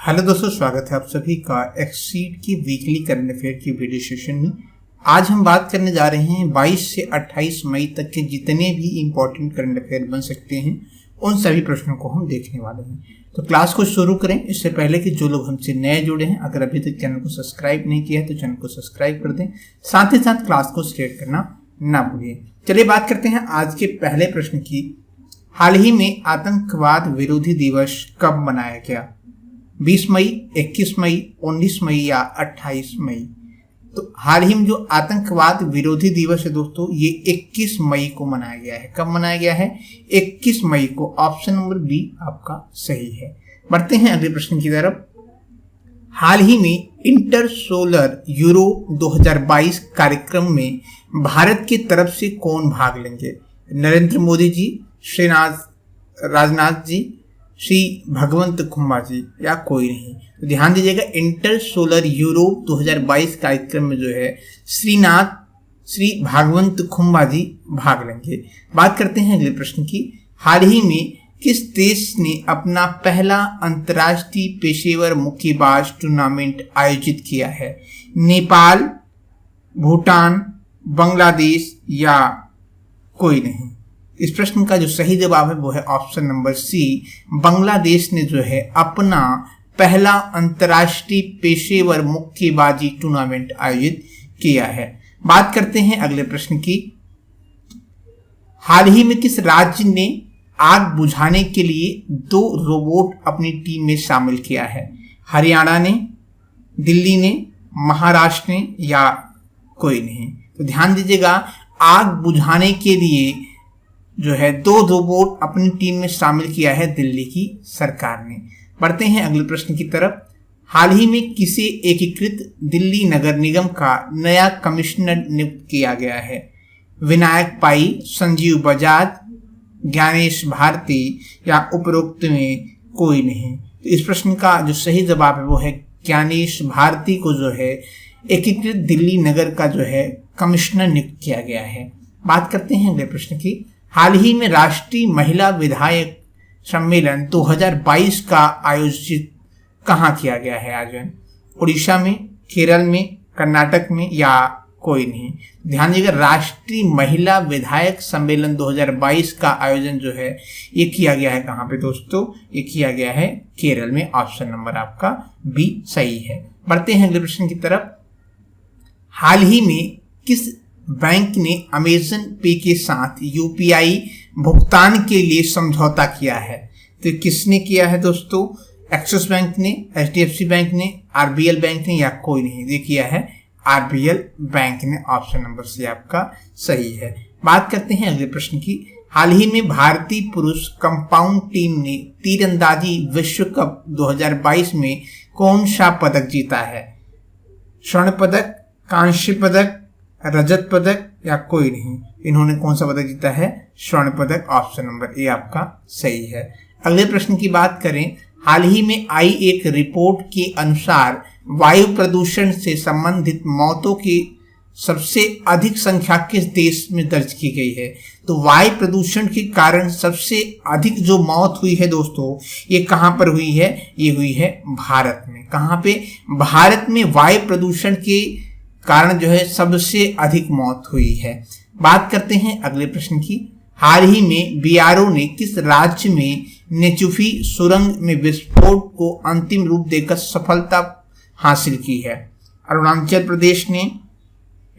Hello दोस्तों, स्वागत है आप सभी का एक्सीड की वीकली करंट अफेयर की वीडियो सेशन में। आज हम बात करने जा रहे हैं 22 से 28 मई तक के जितने भी इम्पोर्टेंट करंट अफेयर बन सकते हैं उन सभी प्रश्नों को हम देखने वाले हैं। तो क्लास को शुरू करें इससे पहले कि जो लोग हमसे नए जुड़े हैं, अगर अभी तक चैनल को सब्सक्राइब नहीं किया है तो चैनल को सब्सक्राइब कर दें, साथ ही साथ क्लास को शेयर करना ना भूलिए। चलिए बात करते हैं आज के पहले प्रश्न की। हाल ही में आतंकवाद विरोधी दिवस कब मनाया गया? 20 मई, 21 मई, 19 मई या 28 मई? तो हाल ही में जो आतंकवाद विरोधी दिवस है दोस्तों, ये 21 मई को मनाया गया है। कब मनाया गया है? 21 मई को। ऑप्शन नंबर बी आपका सही है। बढ़ते हैं अगले प्रश्न की तरफ। हाल ही में इंटर सोलर यूरो 2022 कार्यक्रम में भारत की तरफ से कौन भाग लेंगे? नरेंद्र मोदी जी, श्री राजनाथ जी, श्री भगवंत खुम्बा जी या कोई नहीं? तो ध्यान दीजिएगा, इंटर सोलर यूरोप 2022 कार्यक्रम में जो है श्री भागवंत खुम्बा जी भाग लेंगे। बात करते हैं अगले प्रश्न की। हाल ही में किस देश ने अपना पहला अंतर्राष्ट्रीय पेशेवर मुक्केबाज टूर्नामेंट आयोजित किया है? नेपाल, भूटान, बांग्लादेश या कोई नहीं? इस प्रश्न का जो सही जवाब है वो है ऑप्शन नंबर सी। बांग्लादेश ने जो है अपना पहला अंतर्राष्ट्रीय पेशेवर मुक्केबाजी टूर्नामेंट आयोजित किया है। बात करते हैं अगले प्रश्न की। हाल ही में किस राज्य ने आग बुझाने के लिए 2 रोबोट अपनी टीम में शामिल किया है? हरियाणा ने, दिल्ली ने, महाराष्ट्र ने या कोई नहीं? तो ध्यान दीजिएगा, आग बुझाने के लिए जो है 2 रोबोट अपनी टीम में शामिल किया है दिल्ली की सरकार ने। बढ़ते हैं अगले प्रश्न की तरफ। हाल ही में किसे एकीकृत दिल्ली नगर निगम का नया कमिश्नर नियुक्त किया गया है? विनायक पाई, संजीव बजाज, ज्ञानेश भारती या उपरोक्त में कोई नहीं? तो इस प्रश्न का जो सही जवाब है वो है ज्ञानेश भारती को जो है एकीकृत दिल्ली नगर का जो है कमिश्नर नियुक्त किया गया है। बात करते हैं अगले प्रश्न की। हाल ही में राष्ट्रीय महिला विधायक सम्मेलन 2022 का आयोजित कहाँ किया गया है आयोजन? उड़ीसा में, केरल में, कर्नाटक में या कोई नहीं? ध्यान दीजिएगा, राष्ट्रीय महिला विधायक सम्मेलन 2022 का आयोजन जो है ये किया गया है कहाँ पे दोस्तों? ये किया गया है केरल में। ऑप्शन नंबर आपका बी सही है। बढ़ते हैं अगले प्रश्न की तरफ। हाल ही में किस बैंक ने अमेजन पे के साथ यूपीआई भुगतान के लिए समझौता किया है? तो किसने किया है दोस्तों? एक्सिस बैंक ने, एचडीएफसी बैंक ने, आरबीएल बैंक ने या कोई नहीं? ये किया है आरबीएल बैंक ने। ऑप्शन नंबर सी आपका सही है। बात करते हैं अगले प्रश्न की। हाल ही में भारतीय पुरुष कंपाउंड टीम ने तीरंदाजी विश्व कप 2022 में कौन सा पदक जीता है? स्वर्ण पदक, कांस्य पदक, रजत पदक या कोई नहीं? इन्होंने कौन सा पदक जीता है? स्वर्ण पदक। ऑप्शन नंबर ए आपका सही है। अगले प्रश्न की बात करें। हाल ही में आई एक रिपोर्ट के अनुसार वायु प्रदूषण से संबंधित मौतों की सबसे अधिक संख्या किस देश में दर्ज की गई है? तो वायु प्रदूषण के कारण सबसे अधिक जो मौत हुई है दोस्तों, ये कहाँ पर हुई है? ये हुई है भारत में। कहाँ पे? भारत में वायु प्रदूषण के कारण जो है सबसे अधिक मौत हुई है। बात करते हैं अगले प्रश्न की। हाल ही में बीआरओ ने किस राज्य में नेचुफी सुरंग में विस्फोट को अंतिम रूप देकर सफलता हासिल की है? अरुणाचल प्रदेश ने,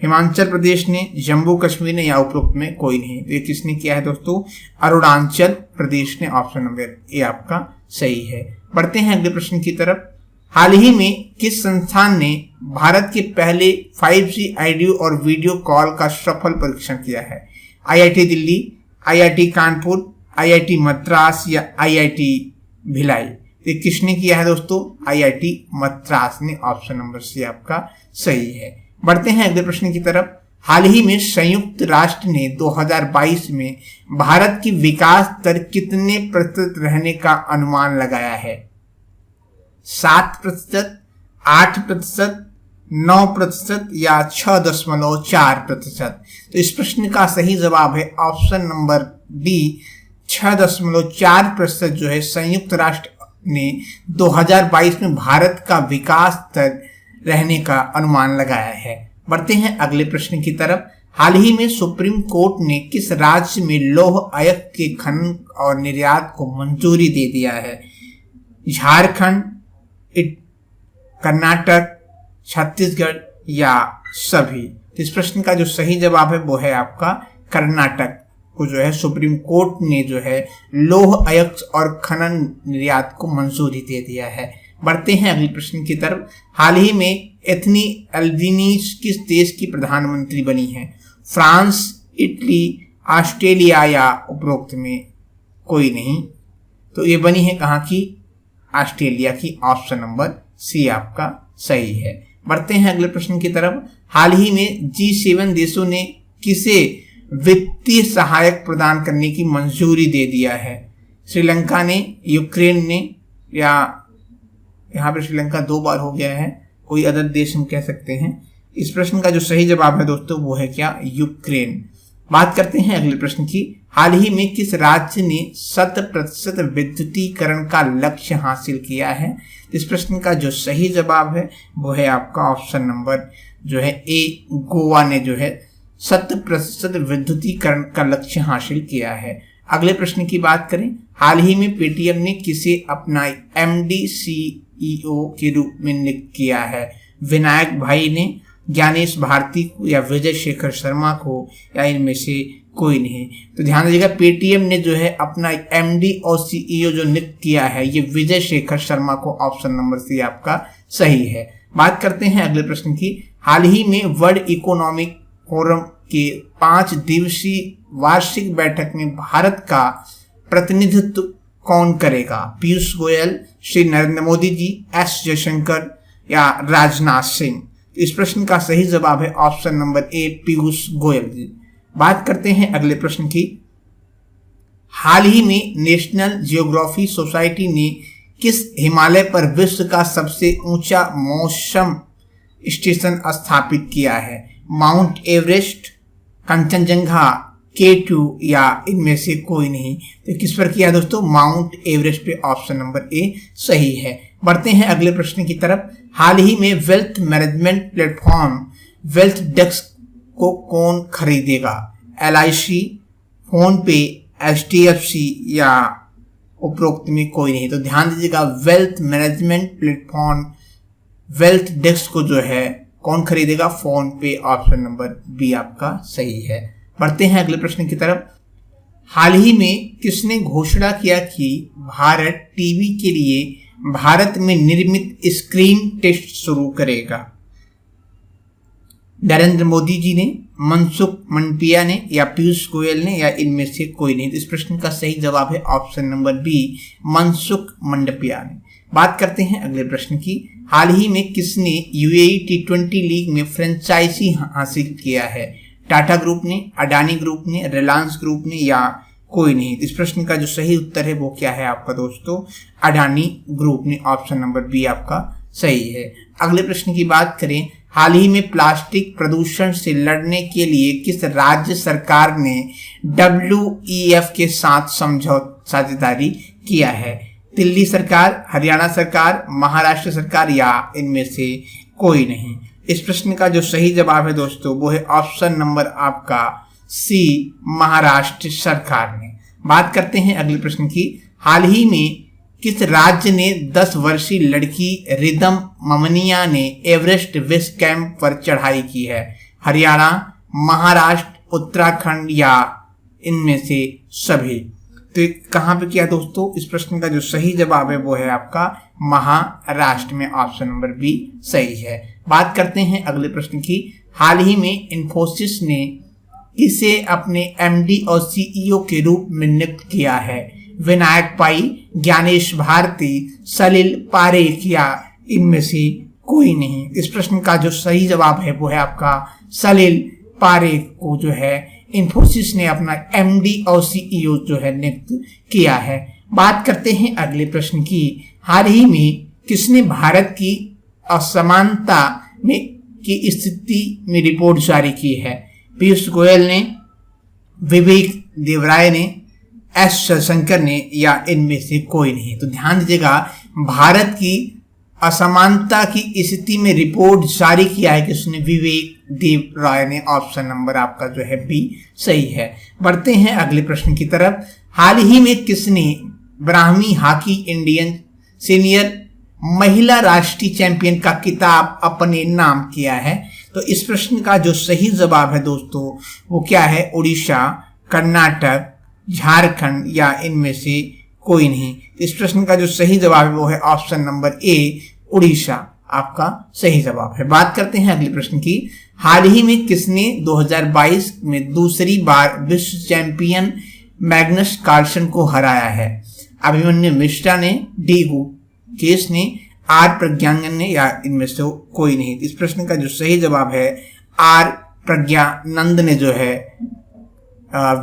हिमाचल प्रदेश ने, जम्मू कश्मीर ने या उपरोक्त में कोई नहीं? तो ये किसने किया है दोस्तों? अरुणाचल प्रदेश ने। ऑप्शन नंबर ए आपका सही है। बढ़ते हैं अगले प्रश्न की तरफ। हाल ही में किस संस्थान ने भारत के पहले 5G ऑडियो और वीडियो कॉल का सफल परीक्षण किया है? IIT Delhi, IIT Kanpur, IIT Madras या आईआईटी भिलाई? ये किसने किया है दोस्तों? आईआईटी मद्रास ने। ऑप्शन नंबर सी आपका सही है। बढ़ते हैं अगले प्रश्न की तरफ। हाल ही में संयुक्त राष्ट्र ने 2022 में भारत की विकास दर कितने प्रतिशत रहने का अनुमान लगाया है? 7%, 8%, 9% या 6.4%? तो इस प्रश्न का सही जवाब है ऑप्शन नंबर डी, 6.4% जो है संयुक्त राष्ट्र ने 2022 में भारत का विकास दर रहने का अनुमान लगाया है। बढ़ते हैं अगले प्रश्न की तरफ। हाल ही में सुप्रीम कोर्ट ने किस राज्य में लौह अयस्क के खनन और निर्यात को मंजूरी दे दिया है? झारखंड, कर्नाटक, छत्तीसगढ़ या सभी? इस प्रश्न का जो सही जवाब है वो है आपका कर्नाटक को जो है सुप्रीम कोर्ट ने जो है लौह अयस्क और खनन निर्यात को मंजूरी दे दिया है। बढ़ते हैं अगले प्रश्न की तरफ। हाल ही में एथनी अल्बनीज किस देश की प्रधानमंत्री बनी है? फ्रांस, इटली, ऑस्ट्रेलिया या उपरोक्त में कोई नहीं? तो ये बनी है कहाँ की? ऑस्ट्रेलिया की। ऑप्शन नंबर सी आपका सही है। बढ़ते हैं अगले प्रश्न की तरफ। हाल ही में G7 देशों ने किसे वित्तीय सहायक प्रदान करने की मंजूरी दे दिया है? श्रीलंका ने, यूक्रेन ने, या यहाँ पे श्रीलंका 2 बार हो गया है, कोई अदर देश हम कह सकते हैं। इस प्रश्न का जो सही जवाब है दोस्तों वो है क्या? यूक्रेन। बात करते हैं अगले प्रश्न की। हाल ही में किस राज्य ने 100% विद्युतीकरण का लक्ष्य हासिल किया है? इस प्रश्न का जो सही जवाब है वो है आपका ऑप्शन नंबर जो है ए, गोवा ने जो है 100% विद्युतीकरण का लक्ष्य हासिल किया है। अगले प्रश्न की बात करें। हाल ही में पेटीएम ने किसे अपना MD CEO के रूप में नियुक्त किया है? विनायक भाई ने, ज्ञानेश भारती को या विजय शेखर शर्मा को या इनमें से कोई नहीं? तो ध्यान दीजिएगा, पेटीएम ने जो है अपना MD और CEO जो नियुक्त किया है ये विजय शेखर शर्मा को। ऑप्शन नंबर सी आपका सही है। बात करते हैं अगले प्रश्न की। हाल ही में वर्ल्ड इकोनॉमिक फोरम के 5 दिवसीय वार्षिक बैठक में भारत का प्रतिनिधित्व कौन करेगा? पीयूष गोयल, श्री नरेंद्र मोदी जी, S जयशंकर या राजनाथ सिंह? इस प्रश्न का सही जवाब है option number A, Piyush Goyal ji. बात करते हैं अगले प्रश्न की। हाल ही में नेशनल जियोग्राफी सोसाइटी ने किस हिमालय पर विश्व का सबसे ऊंचा मौसम स्टेशन स्थापित किया है? माउंट एवरेस्ट, कंचनजंगा, K2 या इनमें से कोई नहीं? तो किस पर किया दोस्तों? माउंट एवरेस्ट पे। ऑप्शन नंबर ए सही है। बढ़ते हैं अगले प्रश्न की तरफ। हाल ही में wealth management platform wealth desk को कौन खरीदेगा? LIC, फोन पे, HDFC या उपरोक्त में कोई नहीं? तो ध्यान दीजिएगा, wealth management platform wealth desk को जो है कौन खरीदेगा? फोन पे। ऑप्शन नंबर बी आपका सही है। बढ़ते हैं अगले प्रश्न की तरफ। हाल ही में किसने घोषणा किया कि भारत टीवी के लिए भारत में निर्मित स्क्रीन टेस्ट शुरू करेगा? नरेंद्र मोदी जी ने, मनसुख मंडाविया ने या पीयूष गोयल ने या इनमें से कोई नहीं? इस प्रश्न का सही जवाब है option number B, Mansukh Mandaviya ने। बात करते हैं अगले प्रश्न की। हाल ही में किसने UAE T20 लीग में फ्रेंचाइजी हासिल किया है? टाटा ग्रुप ने, अडानी ग्रुप ने, रिलायंस ग्रुप ने या कोई नहीं? इस प्रश्न का जो सही उत्तर है वो क्या है आपका दोस्तों? अडानी ग्रुप ने। ऑप्शन नंबर बी आपका सही है। अगले प्रश्न की बात करें। हाल ही में प्लास्टिक प्रदूषण से लड़ने के लिए किस राज्य सरकार ने WEF के साथ साझेदारी किया है? दिल्ली सरकार, हरियाणा सरकार, महाराष्ट्र सरकार या इनमें से कोई नहीं? इस प्रश्न का जो सही जवाब है दोस्तों वो है ऑप्शन नंबर आपका सी, महाराष्ट्र सरकार ने। बात करते हैं अगले प्रश्न की। हाल ही में किस राज्य ने 10 वर्षीय लड़की रिदम ममनिया ने एवरेस्ट बेस कैंप पर चढ़ाई की है? हरियाणा, महाराष्ट्र, उत्तराखंड या इनमें से सभी? तो कहाँ पे किया दोस्तों? इस प्रश्न का जो सही जवाब है वो है आपका महाराष्ट्र में। ऑप्शन नंबर बी सही है। बात करते हैं अगले प्रश्न की। हाल ही में इन्फोसिस ने इसे अपने MD और CEO के रूप में नियुक्त किया है? विनायक पाई, ज्ञानेश भारती, सलिल पारेख या इनमें से कोई नहीं? इस प्रश्न का जो सही जवाब है वो है आपका सलिल पारेख को जो है इन्फोसिस ने अपना MD और CEO जो है नियुक्त किया है। बात करते हैं अगले प्रश्न की। हाल ही में किसने भारत की असमानता में की स्थिति में रिपोर्ट जारी की है? पीयूष गोयल ने, विवेक देवराय ने, एस जयशंकर ने या इनमें से कोई नहीं। तो ध्यान दीजिएगा, भारत की असमानता की स्थिति में रिपोर्ट जारी किया है किसने? विवेक देव राय ने। ऑप्शन नंबर आपका जो है बी सही है। बढ़ते हैं अगले प्रश्न की तरफ। हाल ही में किसने ब्राह्मी हॉकी इंडियन सीनियर महिला राष्ट्रीय चैंपियन का खिताब अपने नाम किया है? तो इस प्रश्न का जो सही जवाब है दोस्तों वो क्या है? उड़ीसा, कर्नाटक, झारखंड या इनमें से कोई नहीं। इस प्रश्न का जो सही जवाब है वो है ऑप्शन नंबर ए, उड़ीसा आपका सही जवाब है। बात करते हैं अगले प्रश्न की। हाल ही में किसने 2022 में दूसरी बार विश्व चैंपियन मैग्नस कार्लसन को हराया है? अभिमन्यु मिश्रा ने, डी गुकेश ने, आर प्रज्ञानंद ने या इनमें से कोई नहीं। इस प्रश्न का जो सही जवाब है आर प्रज्ञानंद ने जो है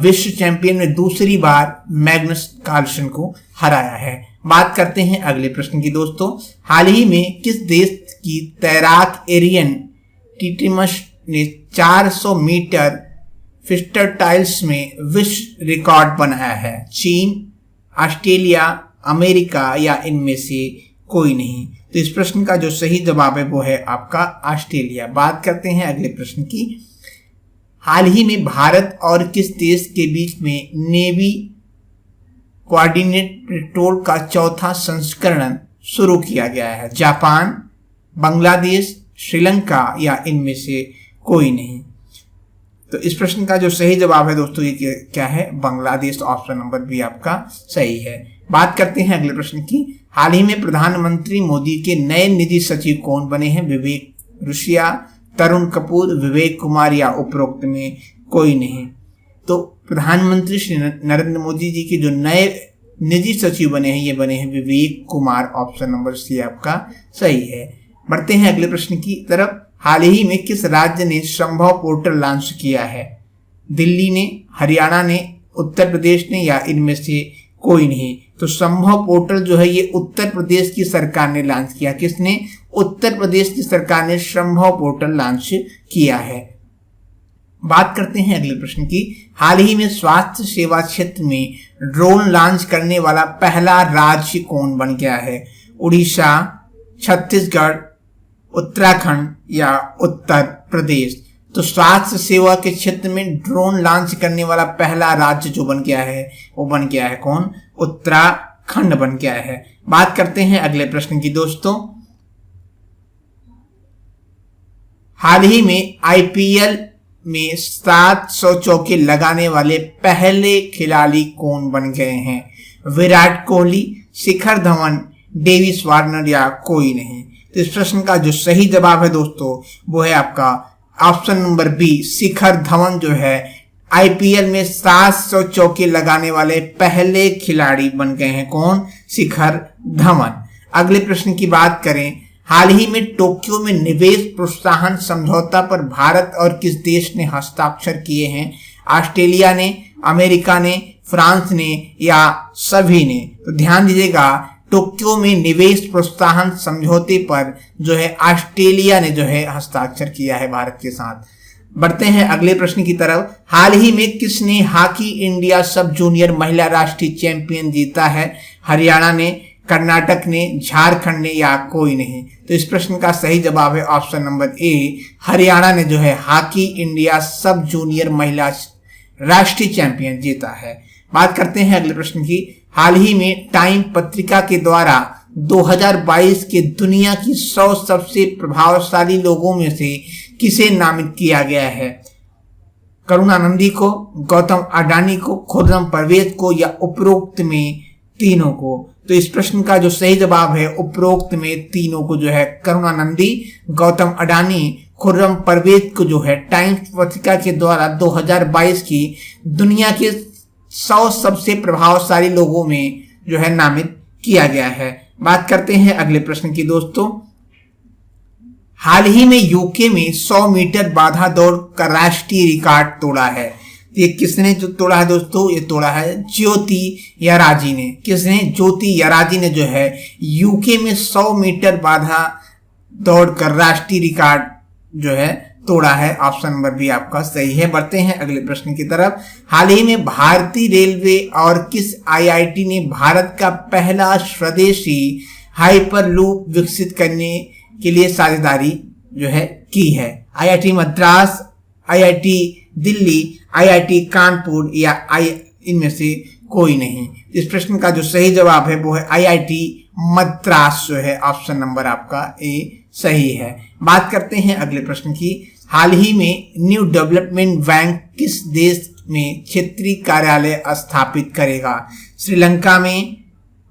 विश्व चैंपियन में दूसरी बार मैग्नस कार्लसन को हराया है। बात करते हैं अगले प्रश्न की दोस्तों। हाल ही में किस देश की तैराक एरियन टिटिमस ने 400 मीटर फ्रीस्टाइल्स में विश्व रिकॉर्ड बनाया है? चीन, ऑस्ट्रेलिया, अमेरिका या इनमें से कोई नहीं। तो इस प्रश्न का जो सही जवाब है वो है आपका ऑस्ट्रेलिया। बात करते हैं अगले प्रश्न की। हाल ही में भारत और किस देश के बीच में नेवी कोऑर्डिनेट पेट्रोल का चौथा संस्करण शुरू किया गया है? जापान, बांग्लादेश, श्रीलंका या इनमें से कोई नहीं। तो इस प्रश्न का जो सही जवाब है दोस्तों ये क्या है? बांग्लादेश। ऑप्शन नंबर बी आपका सही है। बात करते हैं अगले प्रश्न की। हाल ही में प्रधानमंत्री मोदी के नए निजी सचिव कौन बने हैं? विवेक ऋषिया, तरुण कपूर, विवेक कुमार या उपरोक्त में कोई नहीं। तो प्रधानमंत्री श्री नरेंद्र मोदी जी के जो नए निजी सचिव बने हैं ये बने हैं Vivek Kumar. Option number C आपका सही है। बढ़ते हैं अगले प्रश्न की तरफ। हाल ही में किस राज्य ने संभव पोर्टल लॉन्च किया है? दिल्ली ने, हरियाणा ने, उत्तर प्रदेश ने या इनमें से कोई नहीं। तो संभव पोर्टल जो है ये उत्तर प्रदेश की सरकार ने लॉन्च किया। किसने? उत्तर प्रदेश की सरकार ने संभव पोर्टल लॉन्च किया है। बात करते हैं अगले प्रश्न की। हाल ही में स्वास्थ्य सेवा क्षेत्र में ड्रोन लॉन्च करने वाला पहला राज्य कौन बन गया है? उड़ीसा, छत्तीसगढ़, उत्तराखंड या उत्तर प्रदेश? तो स्वास्थ्य सेवा के क्षेत्र में ड्रोन लॉन्च करने वाला पहला राज्य जो बन गया है वो बन गया है कौन? उत्तराखंड बन गया है। बात करते हैं अगले प्रश्न की दोस्तों। हाल ही में आईपीएल में 700 चौके लगाने वाले पहले खिलाड़ी कौन बन गए हैं? विराट कोहली, शिखर धवन, डेविस वार्नर या कोई नहीं। तो इस प्रश्न का जो सही जवाब है दोस्तों वो है आपका option number B, Shikhar Dhawan जो है आईपीएल में 700 चौके लगाने वाले पहले खिलाड़ी बन गए हैं। कौन? शिखर धवन। अगले प्रश्न की बात करें। हाल ही में टोक्यो में निवेश प्रोत्साहन समझौता पर भारत और किस देश ने हस्ताक्षर किए हैं? ऑस्ट्रेलिया ने, अमेरिका ने, फ्रांस ने या सभी ने? तो ध्यान दीजिएगा, टोक्यो में निवेश प्रोत्साहन समझौते पर जो है ऑस्ट्रेलिया ने जो है हस्ताक्षर किया है भारत के साथ। बढ़ते हैं अगले प्रश्न की तरफ। हाल ही में किसने हॉकी इंडिया सब जूनियर महिला राष्ट्रीय चैंपियन जीता है? हरियाणा ने, कर्नाटक ने, झारखंड ने या कोई नहीं। तो इस प्रश्न का सही जवाब है ऑप्शन नंबर ए, हरियाणा ने जो है हॉकी इंडिया सब जूनियर महिला राष्ट्रीय चैंपियन जीता है। बात करते हैं अगले प्रश्न की। हाल ही में टाइम पत्रिका के द्वारा 2022 के दुनिया की 100 सबसे प्रभावशाली लोगों में से किसे नामित किया गया है? करुणानंदी को, गौतम अडानी को, खुर्रम परवेज को या उपरोक्त में तीनों को? तो इस प्रश्न का जो सही जवाब है उपरोक्त में तीनों को जो है करुणानंदी, गौतम अडानी, खुर्रम परवेज को जो है टाइम्स पत्रिका के द्वारा 2022 की दुनिया के 100 सबसे प्रभावशाली लोगों में जो है नामित किया गया है। बात करते हैं अगले प्रश्न की दोस्तों। हाल ही में यूके में 100 मीटर बाधा दौड़ का राष्ट्रीय रिकॉर्ड तोड़ा है। ये किसने जो तोड़ा है दोस्तों? ये तोड़ा है ज्योति यराजी ने। किसने? ज्योति यराजी ने जो है यूके में 100 मीटर बाधा दौड़ कर राष्ट्रीय रिकॉर्ड जो है तोड़ा है। ऑप्शन नंबर बी आपका सही है। बढ़ते हैं अगले प्रश्न की तरफ। हाल ही में भारतीय रेलवे और किस आईआईटी ने भारत का पहला स्वदेशी हाइपरलूप विकसित करने के लिए साझेदारी जो है की है? IIT Madras, IIT Delhi, IIT Kanpur या इनमें से कोई नहीं। इस प्रश्न का जो सही जवाब है वो है आईआईटी मद्रास जो है। ऑप्शन नंबर आपका ए सही है। बात करते हैं अगले प्रश्न की। हाल ही में न्यू डेवलपमेंट बैंक किस देश में क्षेत्रीय कार्यालय स्थापित करेगा? श्रीलंका में,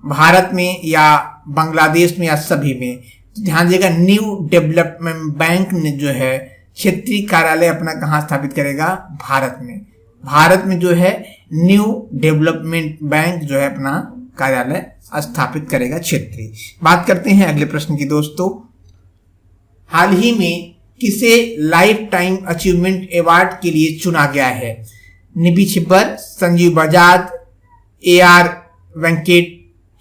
भारत में या बांग्लादेश में या सभी में? तो ध्यान दीजिएगा, न्यू डेवलपमेंट बैंक ने जो है क्षेत्रीय कार्यालय अपना कहाँ स्थापित करेगा? भारत में। भारत में जो है न्यू डेवलपमेंट बैंक जो है अपना कार्यालय स्थापित करेगा क्षेत्रीय। बात करते हैं अगले प्रश्न की दोस्तों। हाल ही में किसे लाइफ टाइम अचीवमेंट अवार्ड के लिए चुना गया है? निधि छिब्बर, संजीव बजाज, AR वेंकट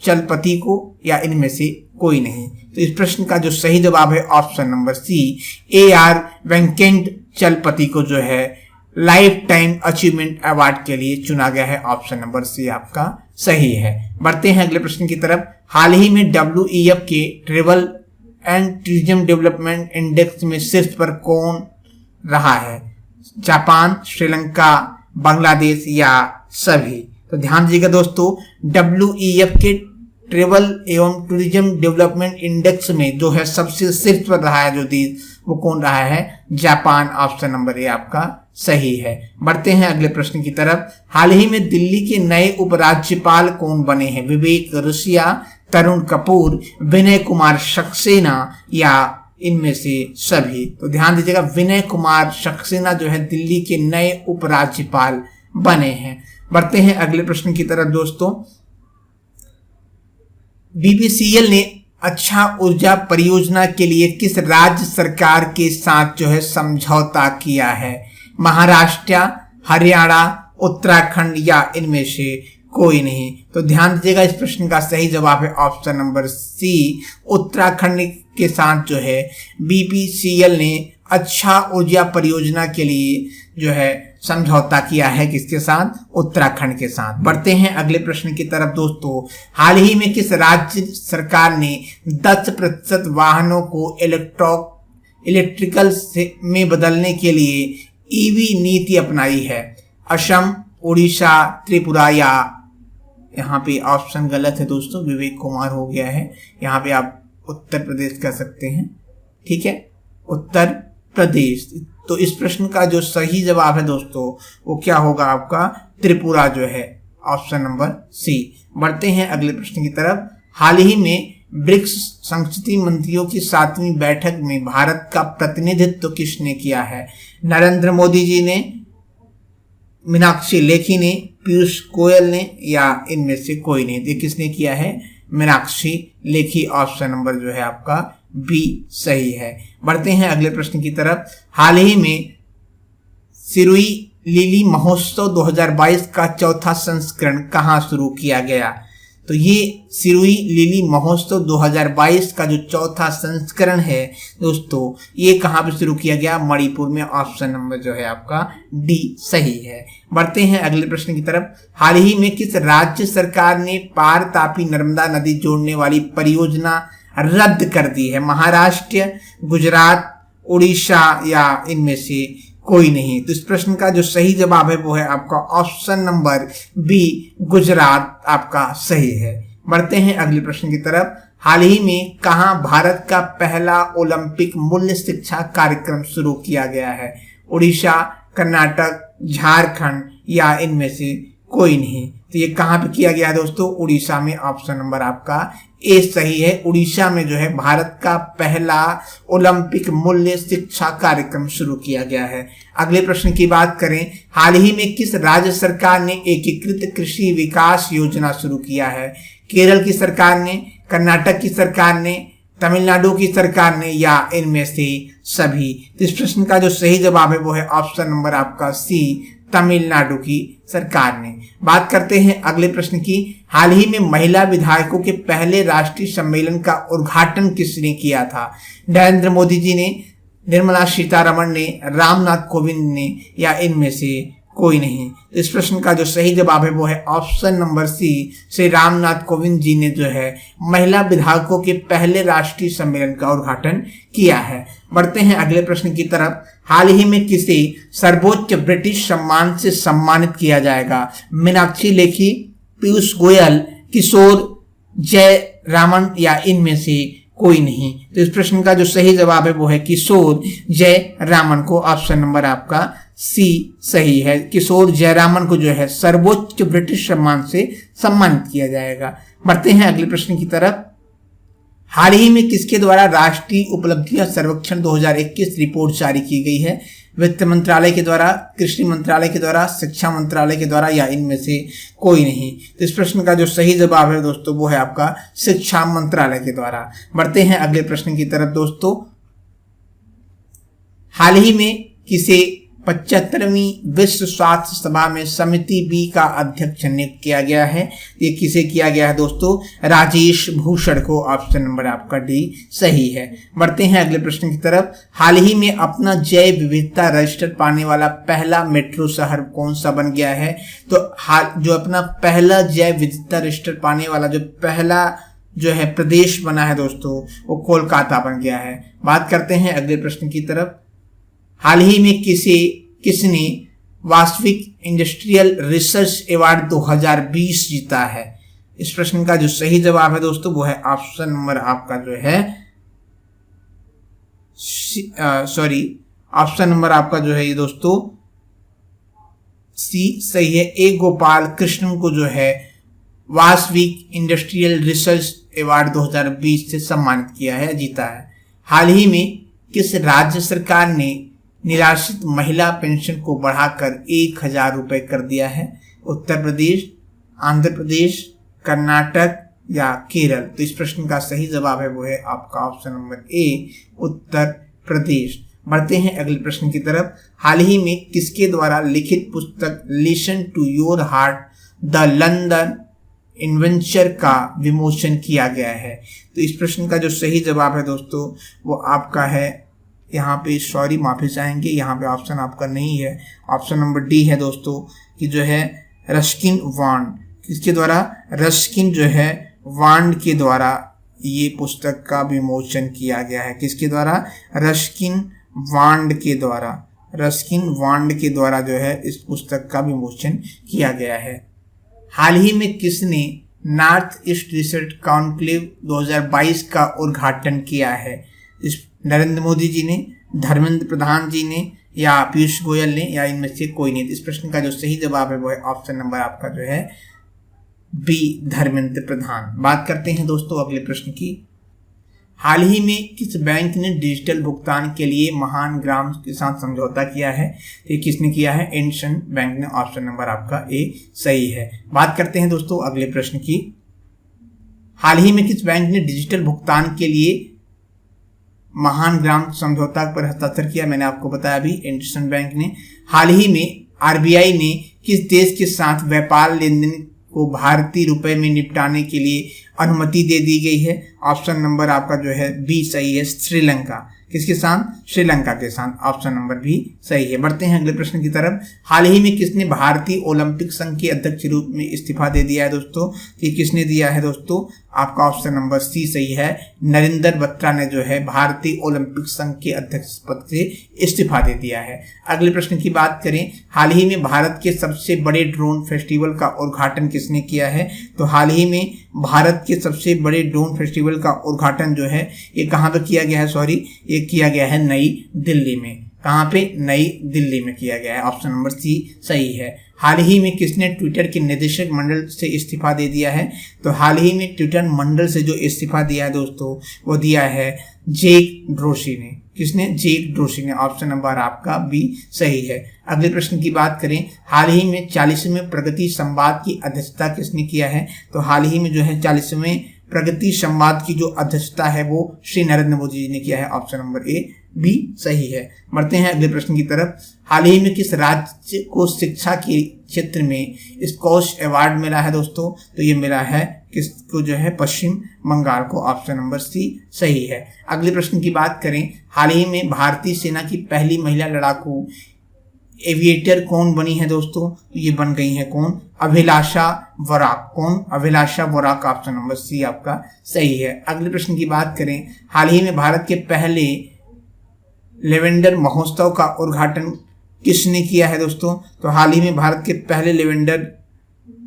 चलपति को या इनमें से कोई नहीं? तो इस प्रश्न का जो सही जवाब है option number C, AR Venkat Chalapathi को जो है लाइफ टाइम अचीवमेंट अवार्ड के लिए चुना गया है। ऑप्शन नंबर सी आपका सही है। बढ़ते हैं अगले प्रश्न की तरफ। हाल ही में WEF के travel and tourism development index में शीर्ष पर कौन रहा है? जापान, श्रीलंका, बांग्लादेश या सभी? तो ध्यान दीजिएगा दोस्तों, WEF के ट्रेवल एवं टूरिज्म डेवलपमेंट इंडेक्स में जो है सबसे शीर्ष पर रहा है जो देश, वो कौन रहा है? जापान। ऑप्शन नंबर ए आपका सही है। बढ़ते हैं अगले प्रश्न की तरफ। हाल ही में दिल्ली के नए उपराज्यपाल कौन बने हैं? विवेक रसिया, तरुण कपूर, विनय कुमार सक्सेना या इनमें से सभी? तो ध्यान दीजिएगा, विनय कुमार सक्सेना जो है दिल्ली के नए उपराज्यपाल बने हैं। बढ़ते हैं अगले प्रश्न की तरफ दोस्तों। BPCL ने अच्छा ऊर्जा परियोजना के लिए किस राज्य सरकार के साथ जो है समझौता किया है? महाराष्ट्र, हरियाणा, उत्तराखंड या इनमें से कोई नहीं? तो ध्यान दीजिएगा, इस प्रश्न का सही जवाब है ऑप्शन नंबर सी, उत्तराखंड के साथ जो है BPCL ने अच्छा ऊर्जा परियोजना के लिए जो है समझौता किया है। किसके साथ? उत्तराखंड के साथ। बढ़ते हैं अगले प्रश्न की तरफ दोस्तों। हाल ही में किस राज्य सरकार ने 10% वाहनों को इलेक्ट्रिकल में बदलने के लिए EV नीति अपनाई है? असम, उड़ीसा, त्रिपुरा या यहाँ पे ऑप्शन गलत है दोस्तों, विवेक कुमार हो गया है। यहाँ पे आप उत्तर प्रदेश कह सकते हैं। ठीक है, उत्तर प्रदेश। तो इस प्रश्न का जो सही जवाब है दोस्तों वो क्या होगा आपका? त्रिपुरा जो है। Option number C. बढ़ते हैं अगले प्रश्न की तरफ। हाल ही में ब्रिक्स संस्कृति मंत्रियों की 7वीं बैठक में भारत का प्रतिनिधित्व किसने किया है? नरेंद्र मोदी जी ने, मीनाक्षी लेखी ने, पीयूष गोयल ने या इनमें से कोई नहीं? ये किसने किया है? मीनाक्षी लेखी। ऑप्शन नंबर जो है आपका बी सही है। बढ़ते हैं अगले प्रश्न की तरफ। हाल ही में सिरुई लिली महोत्सव 2022 का चौथा संस्करण कहाँ शुरू किया गया? तो ये सिरुई लिली महोत्सव 2022 का जो चौथा संस्करण है दोस्तों, ये कहाँ पे शुरू किया गया? मणिपुर में। ऑप्शन नंबर जो है आपका डी सही है। बढ़ते हैं अगले प्रश्न की तरफ। हाल ही में किस राज्य सरकार ने पार तापी नर्मदा नदी जोड़ने वाली परियोजना रद्द कर दी है? महाराष्ट्र, गुजरात, उड़ीसा या इनमें से कोई नहीं? तो इस प्रश्न का जो सही जवाब है वो है आपका ऑप्शन नंबर बी, गुजरात आपका सही है। बढ़ते हैं अगले प्रश्न की तरफ। हाल ही में कहां भारत का पहला ओलंपिक मूल्य शिक्षा कार्यक्रम शुरू किया गया है? उड़ीसा, कर्नाटक, झारखंड या इनमें से कोई नहीं? तो ये कहां पे किया गया है दोस्तों? उड़ीसा में। ऑप्शन नंबर आपका ए सही है। उड़ीसा में जो है भारत का पहला ओलंपिक मूल्य शिक्षा कार्यक्रम शुरू किया गया है। अगले प्रश्न की बात करें। हाल ही में किस राज्य सरकार ने एकीकृत कृषि विकास योजना शुरू किया है? केरल की सरकार ने, कर्नाटक की सरकार ने, तमिलनाडु की सरकार ने या इनमें से सभी? तो इस प्रश्न का जो सही जवाब है वो है ऑप्शन नंबर आपका सी, तमिलनाडु की सरकार ने। बात करते हैं अगले प्रश्न की। हाल ही में महिला विधायकों के पहले राष्ट्रीय सम्मेलन का उद्घाटन किसने किया था? नरेंद्र मोदी जी ने, निर्मला सीतारमण ने, रामनाथ कोविंद ने, या इनमें से कोई नहीं। तो इस प्रश्न का जो सही जवाब है वो है option number C, Shri Ramnath Kovind ji ने जो है महिला विधायकों के पहले राष्ट्रीय सम्मेलन का उद्घाटन किया है। बढ़ते हैं अगले प्रश्न की तरफ। हाल ही में किसे सर्वोच्च ब्रिटिश सम्मान से सम्मानित किया जाएगा? मीनाक्षी लेखी, पीयूष गोयल, किशोर जयरामन, या इनमें से कोई नहीं। तो इस प्रश्न का जो सही जवाब है वो है किशोर जयरामन को, ऑप्शन नंबर आपका सी सही है। किशोर जयरामन को जो है सर्वोच्च ब्रिटिश सम्मान से सम्मानित किया जाएगा। बढ़ते हैं अगले प्रश्न की तरफ। हाल ही में किसके द्वारा राष्ट्रीय उपलब्धियां सर्वेक्षण 2021 रिपोर्ट जारी की गई है? वित्त मंत्रालय के द्वारा, कृषि मंत्रालय के द्वारा, शिक्षा मंत्रालय के द्वारा, या इनमें से कोई नहीं। तो इस प्रश्न का जो सही जवाब है दोस्तों वो है आपका शिक्षा मंत्रालय के द्वारा। बढ़ते हैं अगले प्रश्न की तरफ दोस्तों। हाल ही में किसे 75वीं विश्व स्वास्थ्य सभा में समिति बी का अध्यक्ष नियुक्त किया गया है? ये किसे किया गया है दोस्तों? राजेश भूषण को, ऑप्शन नंबर आपका डी सही है। बढ़ते हैं अगले प्रश्न की तरफ। हाल ही में अपना जैव विविधता रजिस्टर पाने वाला पहला मेट्रो शहर कौन सा बन गया है? तो हाल जो अपना पहला जैव विविधता रजिस्टर पाने वाला जो पहला जो है प्रदेश बना है दोस्तों वो कोलकाता बन गया है। बात करते हैं अगले प्रश्न की तरफ। हाल ही में किसने वास्तविक इंडस्ट्रियल रिसर्च अवार्ड 2020 जीता है? इस प्रश्न का जो सही जवाब है दोस्तों वो है ऑप्शन नंबर आपका जो है ऑप्शन नंबर आपका जो है ये दोस्तों सी सही है। ए गोपाल कृष्णन को जो है वास्तविक इंडस्ट्रियल रिसर्च अवार्ड 2020 से सम्मानित किया है, जीता है। हाल ही में किस राज्य सरकार ने निराश्रित महिला पेंशन को बढ़ाकर 1000 रुपए कर दिया है? उत्तर प्रदेश, आंध्र प्रदेश, कर्नाटक, या केरल? तो इस प्रश्न का सही जवाब है वो है आपका ऑप्शन नंबर ए, उत्तर प्रदेश। बढ़ते हैं अगले प्रश्न की तरफ। हाल ही में किसके द्वारा लिखित पुस्तक listen to your heart the London adventure का विमोचन किया गया है? तो इस प्रश्न का जो सही जवाब है दोस्तों वो आपका है, यहाँ पे सॉरी माफी चाहेंगे, यहाँ पे ऑप्शन आपका नहीं है, ऑप्शन नंबर डी है दोस्तों कि जो है रस्किन वांड। किसके द्वारा? रस्किन जो है वांड के द्वारा ये पुस्तक का विमोचन किया गया है। किसके द्वारा? रस्किन वांड के द्वारा, रस्किन वांड के द्वारा जो है इस पुस्तक का विमोचन किया गया है। हाल ही में किसने नॉर्थ ईस्ट रिसर्च कॉन्क्लेव 2022 का उद्घाटन किया है? इस नरेंद्र मोदी जी ने, धर्मेंद्र प्रधान जी ने, या पीयूष गोयल ने, या इनमें से कोई नहीं। इस प्रश्न का जो सही जवाब है वो है ऑप्शन नंबर आपका जो है बी, धर्मेंद्र प्रधान। बात करते हैं दोस्तों अगले प्रश्न की। हाल ही में किस बैंक ने डिजिटल भुगतान के लिए महान ग्राम के साथ समझौता किया है? तो ये किसने किया है? इंडसइंड बैंक ने, ऑप्शन नंबर आपका ए सही है। बात करते हैं दोस्तों अगले प्रश्न की। हाल ही में किस बैंक ने डिजिटल भुगतान के लिए महान ग्राम समझौता पर हस्ताक्षर किया? मैंने आपको बताया अभी, इंडसइंड बैंक ने। हाल ही में आरबीआई ने किस देश के साथ व्यापार लेन देन को भारतीय रुपए में निपटाने के लिए अनुमति दे दी गई है? ऑप्शन नंबर आपका जो है बी सही है, श्रीलंका। किसके साथ? श्रीलंका के साथ, ऑप्शन नंबर भी सही है। बढ़ते हैं अगले प्रश्न की तरफ। हाल ही में किसने भारतीय ओलंपिक संघ के अध्यक्ष के रूप में इस्तीफा दे दिया है दोस्तों? ये किसने दिया है दोस्तों? आपका ऑप्शन नंबर सी सही है, नरेंद्र बत्रा ने जो है भारतीय ओलंपिक संघ के अध्यक्ष पद से इस्तीफा दे दिया है। अगले प्रश्न की बात करें। हाल ही में भारत के सबसे बड़े ड्रोन फेस्टिवल का उद्घाटन किसने किया है? तो हाल ही में भारत के सबसे बड़े ड्रोन फेस्टिवल का उद्घाटन जो है ये कहाँ पर किया गया है? सॉरी, ये किया गया है नई दिल्ली में। कहाँ पे? नई दिल्ली में किया गया है, ऑप्शन नंबर सी सही है। हाल ही में किसने ट्विटर के निदेशक मंडल से इस्तीफा दे दिया है? तो हाल ही में ट्विटर मंडल से जो इस्तीफा दिया है दोस्तों वो दिया है जैक ड्रोशी ने। किसने? जैक ड्रोशी ने, ऑप्शन नंबर आपका बी सही है। अगले प्रश्न की बात करें। हाल ही में 40वें प्रगति संवाद की अध्यक्षता किसने किया है? तो हाल ही में जो है 40वें प्रगति संवाद की जो अध्यक्षता है वो श्री नरेंद्र मोदी जी ने किया है, ऑप्शन नंबर ए बी सही है। बढ़ते हैं अगले प्रश्न की तरफ। हाल ही में किस राज्य को शिक्षा के क्षेत्र में स्कॉच अवार्ड मिला है दोस्तों? तो ये मिला है किसको जो है, पश्चिम बंगाल को। ऑप्शन नंबर सी सही है। अगले प्रश्न की बात करें, हाल ही में भारतीय सेना की पहली महिला लड़ाकू एविएटर कौन बनी है दोस्तों? तो ये बन गई है कौन? अभिलाषा वराक। कौन? अभिलाषा वराक। ऑप्शन नंबर सी आपका सही है। अगले प्रश्न की बात करें, हाल ही में भारत के पहले लेवेंडर महोत्सव का उद्घाटन किसने किया है दोस्तों? तो हाल ही में भारत के पहले लेवेंडर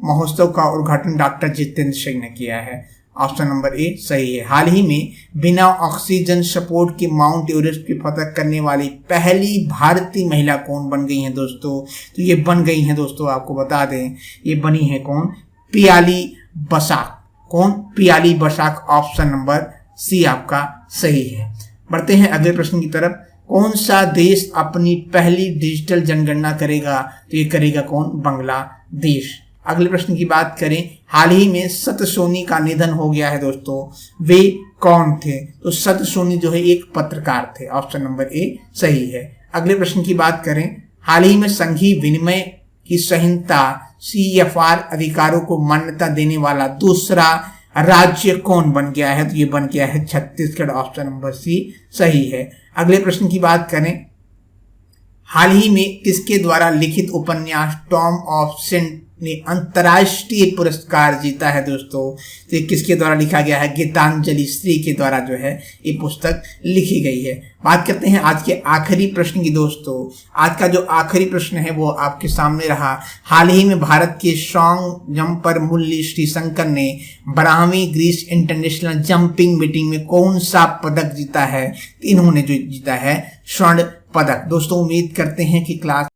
महोत्सव का उद्घाटन डॉक्टर जितेंद्र सिंह ने किया है। ऑप्शन नंबर ए सही है। हाल ही में बिना ऑक्सीजन सपोर्ट के माउंट एवरेस्ट की फतह करने वाली पहली भारतीय महिला कौन बन गई हैं दोस्तों? तो ये बन गई हैं दोस्तों, आपको बता दें, ये बनी है कौन? पियाली बसाक। कौन? Piyali Basak. Option number C आपका सही है। बढ़ते हैं अगले प्रश्न की तरफ। कौन सा देश अपनी पहली डिजिटल जनगणना करेगा? तो ये करेगा कौन? बांग्लादेश। अगले प्रश्न की बात करें, हाल ही में सत सोनी का निधन हो गया है दोस्तों, वे कौन थे? तो सत सोनी जो है एक पत्रकार थे। ऑप्शन नंबर ए सही है। अगले प्रश्न की बात करें, हाल ही में संघीय विनिमय की संहिता CFR अधिकारों को मान्यता देने वाला दूसरा राज्य कौन बन गया है? तो ये बन गया है छत्तीसगढ़। ऑप्शन नंबर सी सही है। अगले प्रश्न की बात करें, हाल ही में किसके द्वारा लिखित उपन्यास टॉम ऑफ सेंट ने अंतर्राष्ट्रीय पुरस्कार जीता है दोस्तों? तो ये किसके द्वारा लिखा गया है? गीतांजलि श्री के द्वारा जो है ये पुस्तक लिखी गई है। बात करते हैं आज के आखिरी प्रश्न की दोस्तों। आज का जो आखिरी प्रश्न है वो आपके सामने रहा। हाल ही में भारत के शॉन्ग जंपर मुरली श्रीशंकर ने 12वीं ग्रीस इंटरनेशनल जंपिंग मीटिंग में कौन सा पदक जीता है? इन्होंने जो जीता है स्वर्ण पदक। दोस्तों उम्मीद करते हैं कि क्लास